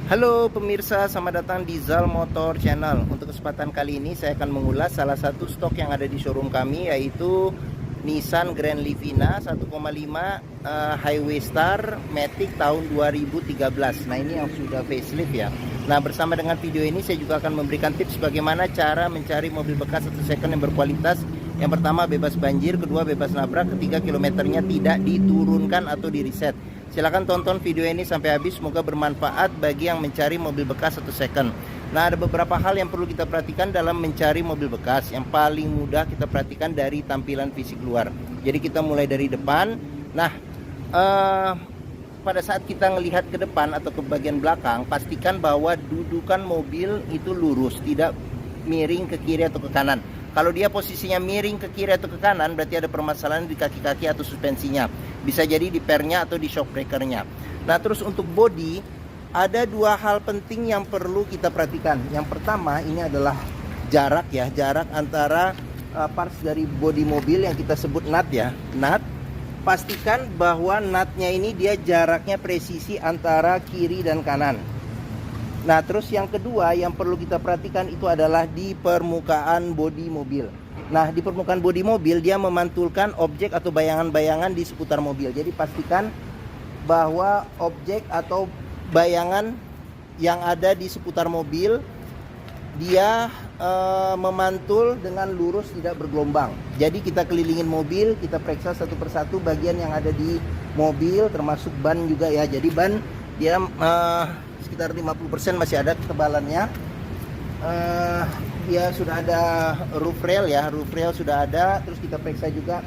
Halo pemirsa, selamat datang di Zal Motor Channel. Untuk kesempatan kali ini saya akan mengulas salah satu stok yang ada di showroom kami, yaitu Nissan Grand Livina 1,5 Highway Star Matic tahun 2013. Nah, ini yang sudah facelift ya. Nah, bersama dengan video ini saya juga akan memberikan tips bagaimana cara mencari mobil bekas atau second yang berkualitas. Yang pertama, bebas banjir; kedua, bebas nabrak; ketiga, kilometernya tidak diturunkan atau di reset. Silahkan tonton video ini sampai habis, semoga bermanfaat bagi yang mencari mobil bekas atau second. Nah, ada beberapa hal yang perlu kita perhatikan dalam mencari mobil bekas. Yang paling mudah kita perhatikan dari tampilan fisik luar. Jadi kita mulai dari depan. Nah, pada saat kita melihat ke depan atau ke bagian belakang, pastikan bahwa dudukan mobil itu lurus, tidak miring ke kiri atau ke kanan. Kalau dia posisinya miring ke kiri atau ke kanan, berarti ada permasalahan di kaki-kaki atau suspensinya. Bisa jadi di pernya atau di shock breakernya. Nah, terus untuk bodi, ada dua hal penting yang perlu kita perhatikan. Yang pertama, ini adalah jarak ya, jarak antara parts dari bodi mobil yang kita sebut nut ya, nut. Pastikan bahwa nutnya ini dia jaraknya presisi antara kiri dan kanan. Nah, terus yang kedua yang perlu kita perhatikan itu adalah di permukaan bodi mobil. Nah, di permukaan bodi mobil dia memantulkan objek atau bayangan-bayangan di seputar mobil. Jadi pastikan bahwa objek atau bayangan yang ada di seputar mobil dia memantul dengan lurus, tidak bergelombang. Jadi kita kelilingin mobil, kita periksa satu persatu bagian yang ada di mobil, termasuk ban juga ya. Jadi ban dia sekitar 50% masih ada ketebalannya. Ya sudah ada roof rail ya, roof rail sudah ada. Terus kita periksa juga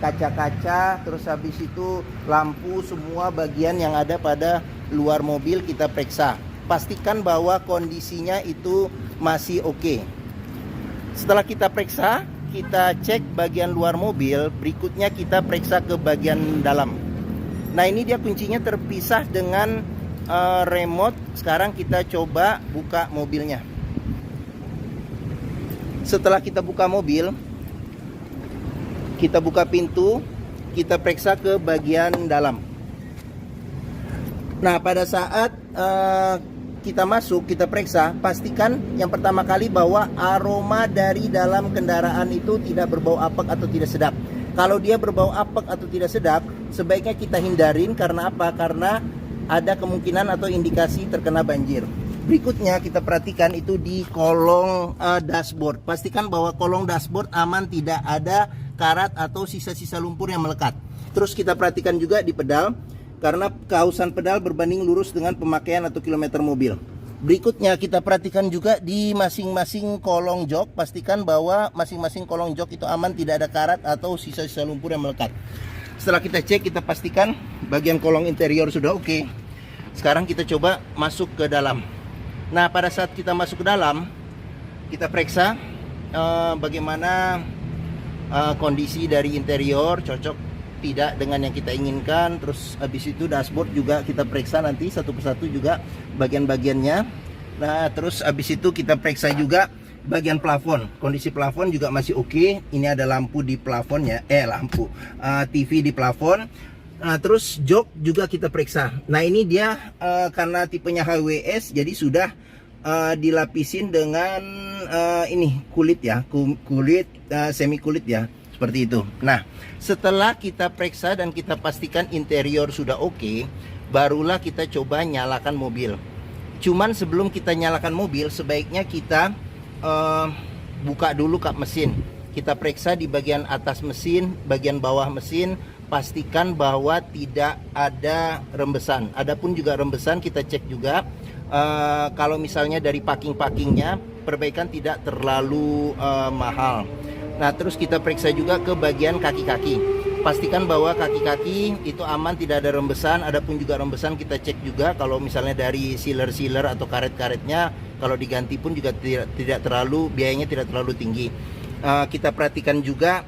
kaca-kaca, terus habis itu lampu, semua bagian yang ada pada luar mobil kita periksa. Pastikan bahwa kondisinya itu masih oke. Setelah kita periksa, kita cek bagian luar mobil, berikutnya kita periksa ke bagian dalam. Nah, ini dia kuncinya terpisah dengan remote. Sekarang kita coba buka mobilnya. Setelah kita buka mobil, kita buka pintu, kita periksa ke bagian dalam. Nah, pada saat kita masuk, kita periksa, pastikan yang pertama kali bahwa aroma dari dalam kendaraan itu tidak berbau apek atau tidak sedap. Kalau dia berbau apek atau tidak sedap, sebaiknya kita hindarin. Karena apa? Karena ada kemungkinan atau indikasi terkena banjir. Berikutnya kita perhatikan itu di kolong dashboard. Pastikan bahwa kolong dashboard aman, tidak ada karat atau sisa-sisa lumpur yang melekat. Terus kita perhatikan juga di pedal, karena keausan pedal berbanding lurus dengan pemakaian atau kilometer mobil. Berikutnya kita perhatikan juga di masing-masing kolong jok. Pastikan bahwa masing-masing kolong jok itu aman, tidak ada karat atau sisa-sisa lumpur yang melekat. Setelah kita cek, kita pastikan bagian kolong interior sudah oke. Sekarang kita coba masuk ke dalam. Nah, pada saat kita masuk ke dalam, kita periksa bagaimana kondisi dari interior, cocok tidak dengan yang kita inginkan. Terus habis itu dashboard juga kita periksa nanti satu persatu juga bagian-bagiannya. Nah, terus habis itu kita periksa juga bagian plafon. Kondisi plafon juga masih oke. Ini ada lampu di plafonnya, TV di plafon. Nah, terus jok juga kita periksa. Nah, ini dia karena tipenya HWS, jadi sudah dilapisin dengan ini kulit ya, kulit semi kulit ya, seperti itu. Nah, setelah kita periksa dan kita pastikan interior sudah oke, barulah kita coba nyalakan mobil. Cuman sebelum kita nyalakan mobil, sebaiknya kita buka dulu kap mesin. Kita periksa di bagian atas mesin, bagian bawah mesin. Pastikan bahwa tidak ada rembesan. Adapun juga rembesan kita cek juga. Kalau misalnya dari packing-packingnya, perbaikan tidak terlalu mahal. Nah, terus kita periksa juga ke bagian kaki-kaki. Pastikan bahwa kaki-kaki itu aman, tidak ada rembesan. Adapun juga rembesan kita cek juga. Kalau misalnya dari sealer-sealer atau karet-karetnya, kalau diganti pun juga tidak terlalu, biayanya tidak terlalu tinggi. Kita perhatikan juga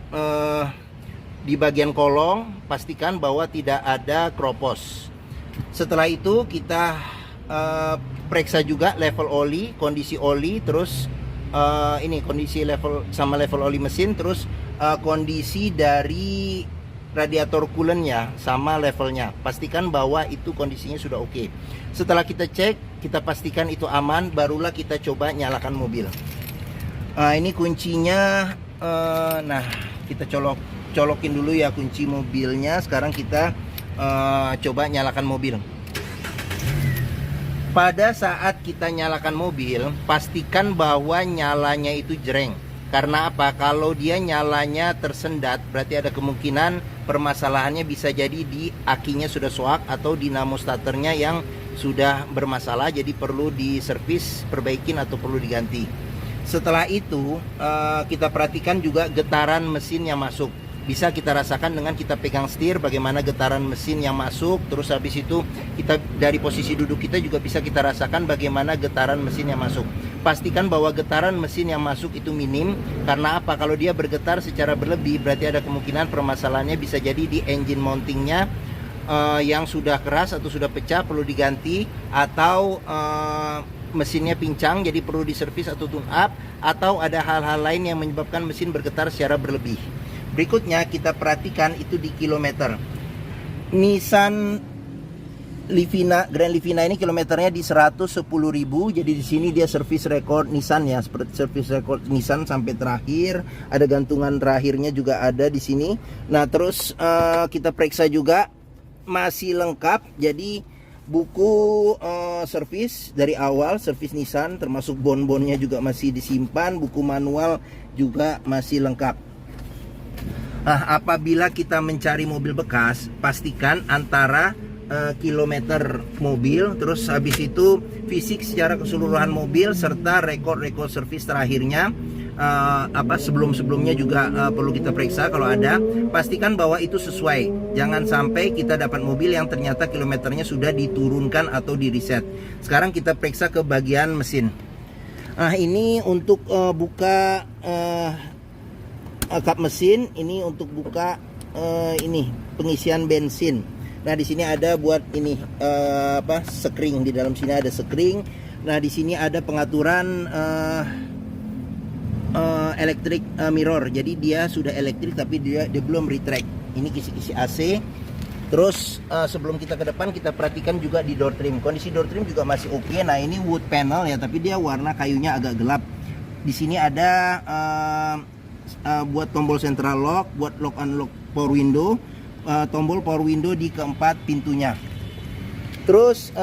di bagian kolong, pastikan bahwa tidak ada kropos. Setelah itu kita periksa juga level oli, kondisi oli, terus ini kondisi level oli mesin, terus kondisi dari radiator coolant-nya sama levelnya. Pastikan bahwa itu kondisinya sudah oke. Setelah kita cek, kita pastikan itu aman, barulah kita coba nyalakan mobil. Ini kuncinya. Nah, kita colokin dulu ya kunci mobilnya. Sekarang kita coba nyalakan mobil. Pada saat kita nyalakan mobil, pastikan bahwa nyalanya itu jreng. Karena apa? Kalau dia nyalanya tersendat, berarti ada kemungkinan permasalahannya bisa jadi di akinya sudah soak atau dinamo starternya yang sudah bermasalah, jadi perlu diservis, perbaikin atau perlu diganti. Setelah itu kita perhatikan juga getaran mesin yang masuk. Bisa kita rasakan dengan kita pegang setir bagaimana getaran mesin yang masuk. Terus habis itu kita dari posisi duduk kita juga bisa kita rasakan bagaimana getaran mesin yang masuk. Pastikan bahwa getaran mesin yang masuk itu minim. Karena apa? Kalau dia bergetar secara berlebih, berarti ada kemungkinan permasalahannya bisa jadi di engine mountingnya yang sudah keras atau sudah pecah, perlu diganti. Atau mesinnya pincang, jadi perlu diservis atau tune up. Atau ada hal-hal lain yang menyebabkan mesin bergetar secara berlebih. Berikutnya kita perhatikan itu di kilometer. Nissan Livina, Grand Livina ini kilometernya di 110.000. Jadi di sini dia service record Nissan ya, seperti service record Nissan sampai terakhir. Ada gantungan terakhirnya juga ada di sini. Nah, terus kita periksa juga masih lengkap. Jadi buku servis dari awal, servis Nissan termasuk bon-bonnya juga masih disimpan, buku manual juga masih lengkap. Nah, apabila kita mencari mobil bekas, pastikan antara kilometer mobil, terus habis itu fisik secara keseluruhan mobil serta rekor-rekor servis terakhirnya. Sebelum-sebelumnya juga perlu kita periksa kalau ada. Pastikan bahwa itu sesuai. Jangan sampai kita dapat mobil yang ternyata kilometernya sudah diturunkan atau di reset. Sekarang kita periksa ke bagian mesin. Nah, ini untuk buka kap mesin, ini untuk buka ini pengisian bensin. Nah, di sini ada buat ini sekring, di dalam sini ada sekring. Nah, di sini ada pengaturan electric mirror. Jadi dia sudah elektrik tapi dia belum retract. Ini kisi-kisi AC. Terus sebelum kita ke depan, kita perhatikan juga di door trim. Kondisi door trim juga masih oke. Nah, ini wood panel ya, tapi dia warna kayunya agak gelap. Di sini ada buat tombol central lock, buat lock unlock power window, tombol power window di keempat pintunya. Terus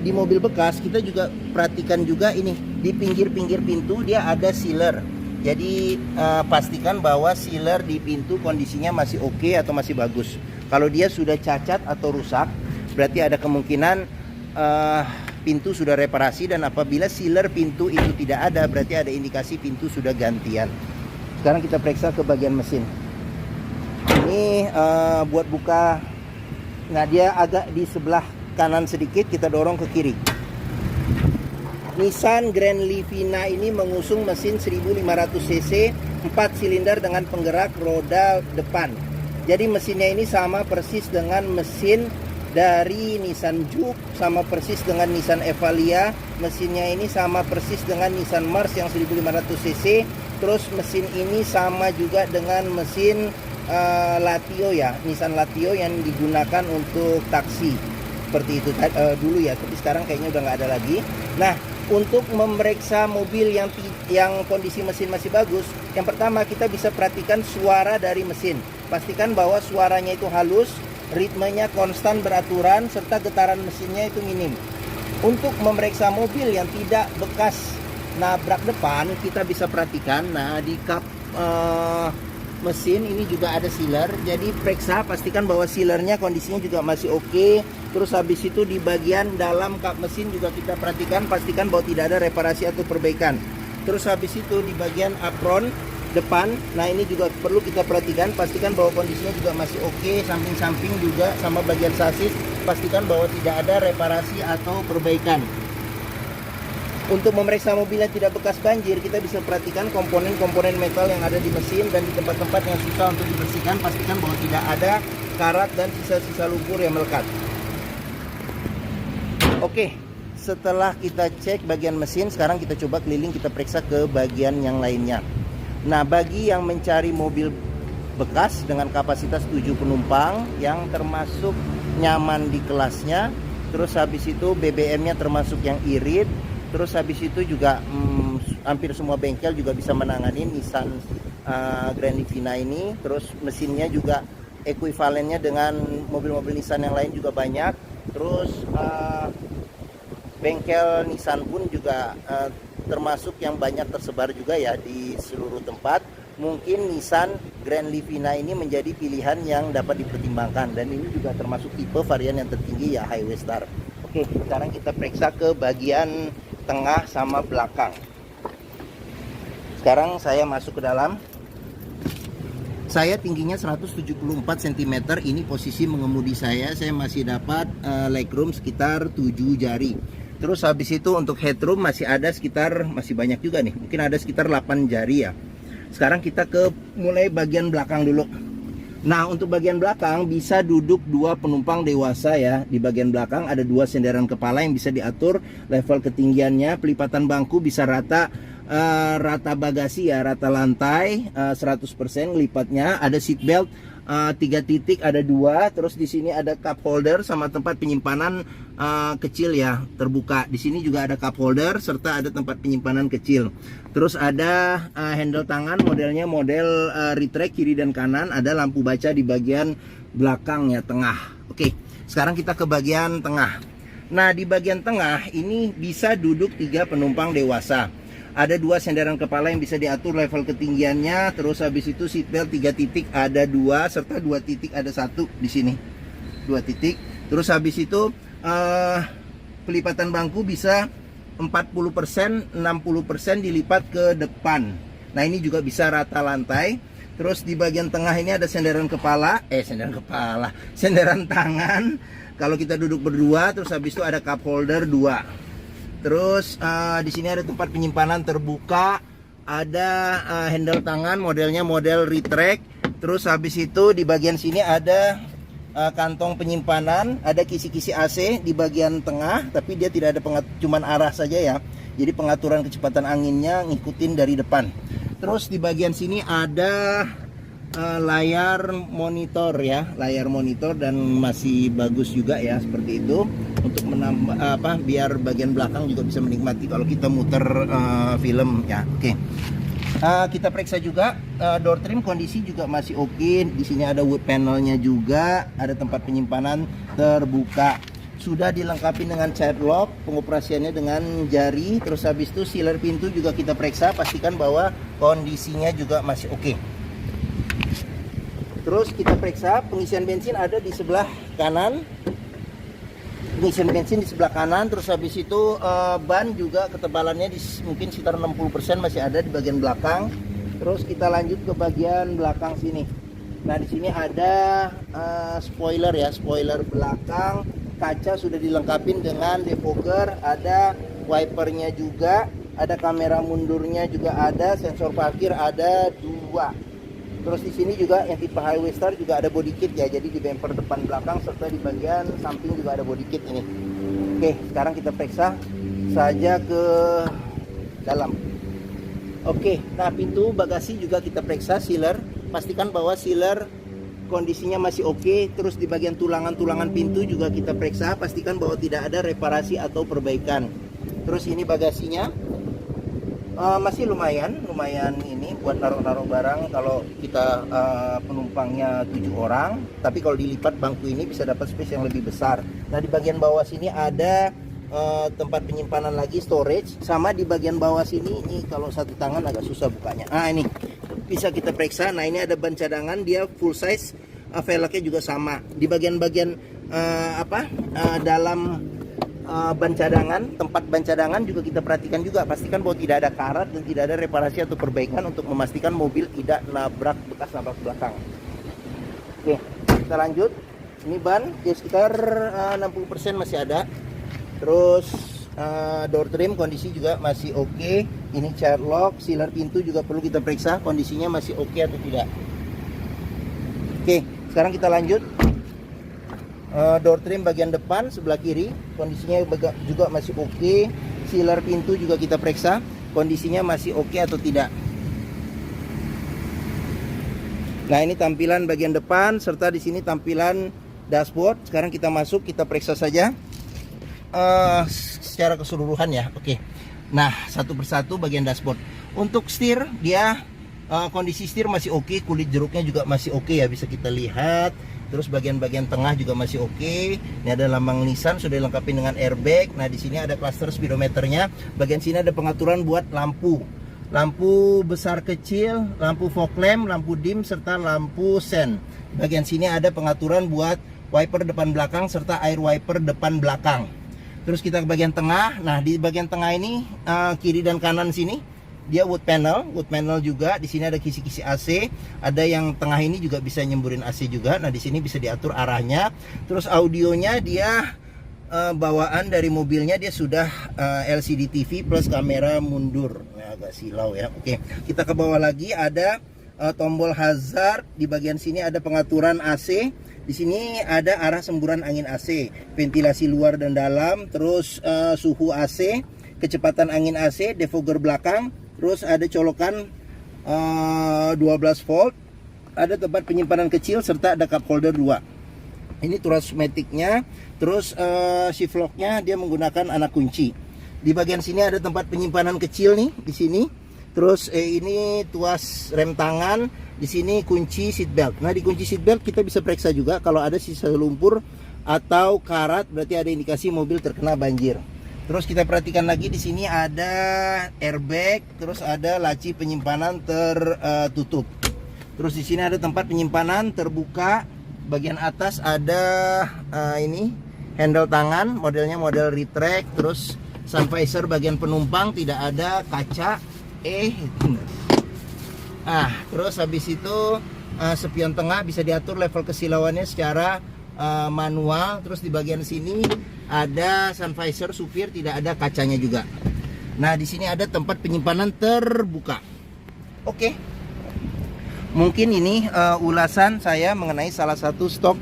di mobil bekas kita juga perhatikan juga ini di pinggir-pinggir pintu dia ada sealer. Jadi pastikan bahwa sealer di pintu kondisinya masih oke atau masih bagus. Kalau dia sudah cacat atau rusak, berarti ada kemungkinan pintu sudah reparasi, dan apabila sealer pintu itu tidak ada, berarti ada indikasi pintu sudah gantian. Sekarang kita periksa ke bagian mesin. Ini buat buka. Nah, dia agak di sebelah kanan sedikit, kita dorong ke kiri. Nissan Grand Livina ini mengusung mesin 1500 cc 4 silinder dengan penggerak roda depan. Jadi mesinnya ini sama persis dengan mesin dari Nissan Juke, sama persis dengan Nissan Evalia. Mesinnya ini sama persis dengan Nissan Mars yang 1500 cc. Terus mesin ini sama juga dengan mesin Latio ya, Nissan Latio yang digunakan untuk taksi seperti itu dulu ya, tapi sekarang kayaknya udah nggak ada lagi. Nah, untuk memeriksa mobil yang kondisi mesin masih bagus, yang pertama kita bisa perhatikan suara dari mesin. Pastikan bahwa suaranya itu halus, ritmenya konstan beraturan, serta getaran mesinnya itu minim. Untuk memeriksa mobil yang tidak bekas nabrak depan, kita bisa perhatikan, nah di kap mesin ini juga ada sealer. Jadi periksa, pastikan bahwa sealernya kondisinya juga masih oke. Terus habis itu di bagian dalam kap mesin juga kita perhatikan, pastikan bahwa tidak ada reparasi atau perbaikan. Terus habis itu di bagian apron depan, nah ini juga perlu kita perhatikan, pastikan bahwa kondisinya juga masih oke. Samping-samping juga sama bagian sasis, pastikan bahwa tidak ada reparasi atau perbaikan. Untuk memeriksa mobil yang tidak bekas banjir, kita bisa perhatikan komponen-komponen metal yang ada di mesin, dan di tempat-tempat yang susah untuk dibersihkan, pastikan bahwa tidak ada karat dan sisa-sisa lumpur yang melekat. Oke, setelah kita cek bagian mesin, sekarang kita coba keliling, kita periksa ke bagian yang lainnya. Nah, bagi yang mencari mobil bekas dengan kapasitas 7 penumpang yang termasuk nyaman di kelasnya. Terus habis itu BBM-nya termasuk yang irit. Terus habis itu juga hampir semua bengkel juga bisa menangani Nissan Grand Livina ini. Terus mesinnya juga ekuivalennya dengan mobil-mobil Nissan yang lain juga banyak. Terus bengkel Nissan pun juga termasuk yang banyak tersebar juga ya di seluruh tempat. Mungkin Nissan Grand Livina ini menjadi pilihan yang dapat dipertimbangkan, dan ini juga termasuk tipe varian yang tertinggi ya, Highway Star. Oke, sekarang kita periksa ke bagian tengah sama belakang. Sekarang saya masuk ke dalam. Saya tingginya 174 cm, ini posisi mengemudi saya masih dapat legroom sekitar 7 jari. Terus habis itu untuk headroom masih ada sekitar, masih banyak juga nih, mungkin ada sekitar 8 jari ya. Sekarang kita ke mulai bagian belakang dulu. Nah, untuk bagian belakang bisa duduk 2 penumpang dewasa ya. Di bagian belakang ada 2 senderan kepala yang bisa diatur level ketinggiannya. Pelipatan bangku bisa rata bagasi ya, rata lantai 100% lipatnya. Ada seat belt 3 titik, ada 2. Terus di sini ada cup holder sama tempat penyimpanan kecil ya, terbuka. Di sini juga ada cup holder serta ada tempat penyimpanan kecil. Terus ada handle tangan, modelnya model retract kiri dan kanan. Ada lampu baca di bagian belakang ya, tengah. Oke, sekarang kita ke bagian tengah. Nah, di bagian tengah ini bisa duduk 3 penumpang dewasa. Ada 2 senderan kepala yang bisa diatur level ketinggiannya. Terus habis itu seatbelt 3 titik ada 2 serta 2 titik ada 1 di sini. 2 titik. Terus habis itu pelipatan bangku bisa 40%, 60% dilipat ke depan. Nah, ini juga bisa rata lantai. Terus di bagian tengah ini ada senderan tangan kalau kita duduk berdua. Terus habis itu ada cup holder 2. Terus di sini ada tempat penyimpanan terbuka, ada handle tangan, modelnya model retract. Terus habis itu di bagian sini ada kantong penyimpanan, ada kisi-kisi AC di bagian tengah, tapi dia tidak ada cuman arah saja ya. Jadi pengaturan kecepatan anginnya ngikutin dari depan. Terus di bagian sini ada layar monitor ya, layar monitor, dan masih bagus juga ya, seperti itu untuk menambah biar bagian belakang juga bisa menikmati kalau kita muter film ya. Oke. Kita periksa juga door trim, kondisi juga masih oke. Di sini ada wood panelnya juga, ada tempat penyimpanan terbuka. Sudah dilengkapi dengan child lock, pengoperasiannya dengan jari. Terus habis itu sealer pintu juga kita periksa, pastikan bahwa kondisinya juga masih oke. Terus kita periksa pengisian bensin ada di sebelah kanan. Pengisian bensin di sebelah kanan. Terus habis itu ban juga ketebalannya mungkin sekitar 60% masih ada di bagian belakang. Terus kita lanjut ke bagian belakang sini. Nah, di sini ada spoiler ya, spoiler belakang. Kaca sudah dilengkapi dengan defogger, ada wipernya juga, ada kamera mundurnya juga ada, sensor parkir ada 2. Terus di sini juga yang tipe Highway Star juga ada body kit ya, jadi di bumper depan belakang serta di bagian samping juga ada body kit ini. Oke, sekarang kita periksa saja ke dalam. Oke, nah pintu bagasi juga kita periksa sealer, pastikan bahwa sealer kondisinya masih oke. Terus di bagian tulangan-tulangan pintu juga kita periksa, pastikan bahwa tidak ada reparasi atau perbaikan. Terus ini bagasinya masih lumayan ini buat naruh-naruh barang kalau kita penumpangnya 7 orang. Tapi kalau dilipat bangku ini bisa dapat space yang lebih besar. Nah, di bagian bawah sini ada tempat penyimpanan lagi, storage. Sama di bagian bawah sini, ini kalau satu tangan agak susah bukanya. Nah, ini bisa kita periksa. Nah, ini ada ban cadangan, dia full size, velgnya juga sama. Di bagian-bagian dalam ban cadangan, tempat ban cadangan juga kita perhatikan juga, pastikan bahwa tidak ada karat dan tidak ada reparasi atau perbaikan untuk memastikan mobil tidak nabrak, bekas nabrak belakang. Oke, kita lanjut. Ini ban ya sekitar 60% masih ada. Terus door trim kondisi juga masih oke. Ini child lock, sealer pintu juga perlu kita periksa kondisinya masih oke atau tidak. Oke, sekarang kita lanjut. Door trim bagian depan sebelah kiri kondisinya juga masih oke. Sealer pintu juga kita periksa kondisinya masih oke atau tidak. Nah, ini tampilan bagian depan serta di sini tampilan dashboard. Sekarang kita masuk, kita periksa saja secara keseluruhan ya. Oke. Nah, satu persatu bagian dashboard. Untuk setir, dia kondisi setir masih oke, kulit jeruknya juga masih oke ya, bisa kita lihat. Terus bagian-bagian tengah juga masih oke. Ini ada lambang Nissan, sudah dilengkapi dengan airbag. Nah, di sini ada cluster speedometernya. Bagian sini ada pengaturan buat lampu. Lampu besar kecil, lampu fog lamp, lampu dim serta lampu sen. Bagian sini ada pengaturan buat wiper depan belakang serta air wiper depan belakang. Terus kita ke bagian tengah. Nah, di bagian tengah ini kiri dan kanan sini dia wood panel juga. Di sini ada kisi-kisi AC, ada yang tengah ini juga bisa nyemburin AC juga. Nah, di sini bisa diatur arahnya. Terus audionya dia bawaan dari mobilnya dia sudah LCD TV plus kamera mundur. Nah, agak silau ya. Oke, kita ke bawah lagi ada tombol hazard. Di bagian sini ada pengaturan AC. Di sini ada arah semburan angin AC, ventilasi luar dan dalam, terus suhu AC, kecepatan angin AC, defogger belakang. Terus ada colokan 12 volt, ada tempat penyimpanan kecil serta ada cup holder 2. Ini Turasmatic-nya. Terus shift lock-nya dia menggunakan anak kunci. Di bagian sini ada tempat penyimpanan kecil nih di sini. Terus ini tuas rem tangan, di sini kunci seat belt. Nah, di kunci seat belt kita bisa periksa juga kalau ada sisa lumpur atau karat, berarti ada indikasi mobil terkena banjir. Terus kita perhatikan lagi di sini ada airbag, terus ada laci penyimpanan tertutup. Terus di sini ada tempat penyimpanan terbuka. Bagian atas ada ini handle tangan, modelnya model retract. Terus sun visor bagian penumpang tidak ada kaca. Terus habis itu spion tengah bisa diatur level kesilauannya secara manual. Terus di bagian sini ada sun visor supir, tidak ada kacanya juga. Nah, di sini ada tempat penyimpanan terbuka. Oke. Mungkin ini ulasan saya mengenai salah satu stok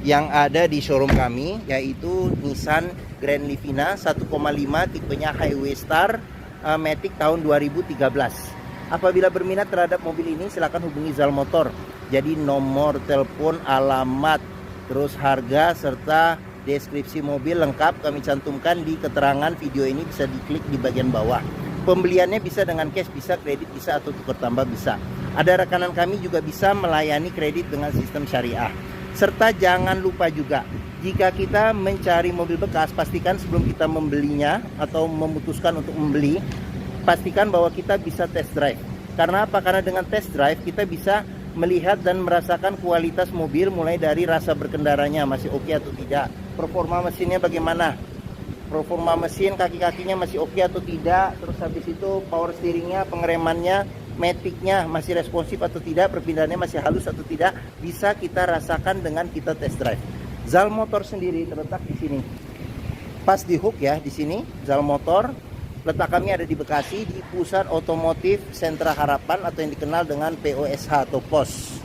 yang ada di showroom kami, yaitu Nissan Grand Livina 1,5 tipenya Highway Star Matic tahun 2013. Apabila berminat terhadap mobil ini, silakan hubungi Zal Motor. Jadi nomor telepon, alamat, terus harga serta deskripsi mobil lengkap kami cantumkan di keterangan video ini, bisa diklik di bagian bawah. Pembeliannya bisa dengan cash, bisa kredit, bisa atau tukar tambah bisa. Ada rekanan kami juga bisa melayani kredit dengan sistem syariah. Serta jangan lupa juga, jika kita mencari mobil bekas, pastikan sebelum kita membelinya atau memutuskan untuk membeli, pastikan bahwa kita bisa test drive. Karena apa? Karena dengan test drive kita bisa melihat dan merasakan kualitas mobil, mulai dari rasa berkendaranya masih oke atau tidak, performa mesinnya bagaimana, performa mesin kaki-kakinya masih oke atau tidak, terus habis itu power steeringnya, pengeremannya, maticnya masih responsif atau tidak, perpindahannya masih halus atau tidak, bisa kita rasakan dengan kita test drive. Zal Motor sendiri terletak di sini, pas di hook ya, di sini Zal Motor. Letak kami ada di Bekasi, di Pusat Otomotif Sentra Harapan atau yang dikenal dengan POSH atau POS.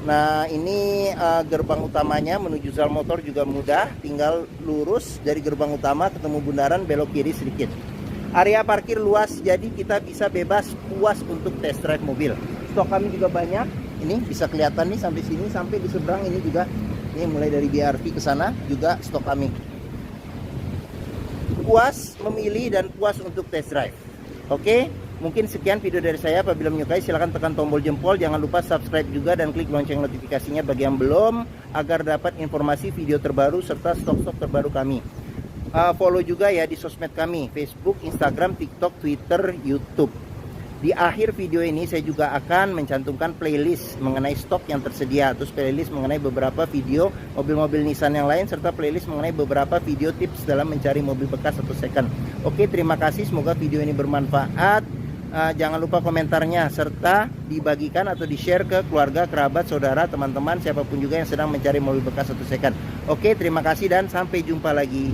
Nah, ini gerbang utamanya menuju Zal Motor juga mudah, tinggal lurus dari gerbang utama ketemu bundaran, belok kiri sedikit. Area parkir luas, jadi kita bisa bebas puas untuk test drive mobil. Stok kami juga banyak, ini bisa kelihatan nih sampai sini, sampai di seberang ini juga. Ini mulai dari BRV ke sana juga stok kami. Puas memilih dan puas untuk test drive. Oke, mungkin sekian video dari saya. Apabila menyukai silahkan tekan tombol jempol, jangan lupa subscribe juga dan klik lonceng notifikasinya bagi yang belum, agar dapat informasi video terbaru serta stok-stok terbaru kami. Follow juga ya di sosmed kami, Facebook, Instagram, TikTok, Twitter, YouTube. Di akhir video ini saya juga akan mencantumkan playlist mengenai stok yang tersedia, terus playlist mengenai beberapa video mobil-mobil Nissan yang lain, serta playlist mengenai beberapa video tips dalam mencari mobil bekas atau second. Oke, terima kasih, semoga video ini bermanfaat. Jangan lupa komentarnya serta dibagikan atau di-share ke keluarga, kerabat, saudara, teman-teman, siapapun juga yang sedang mencari mobil bekas atau second. Oke, terima kasih dan sampai jumpa lagi.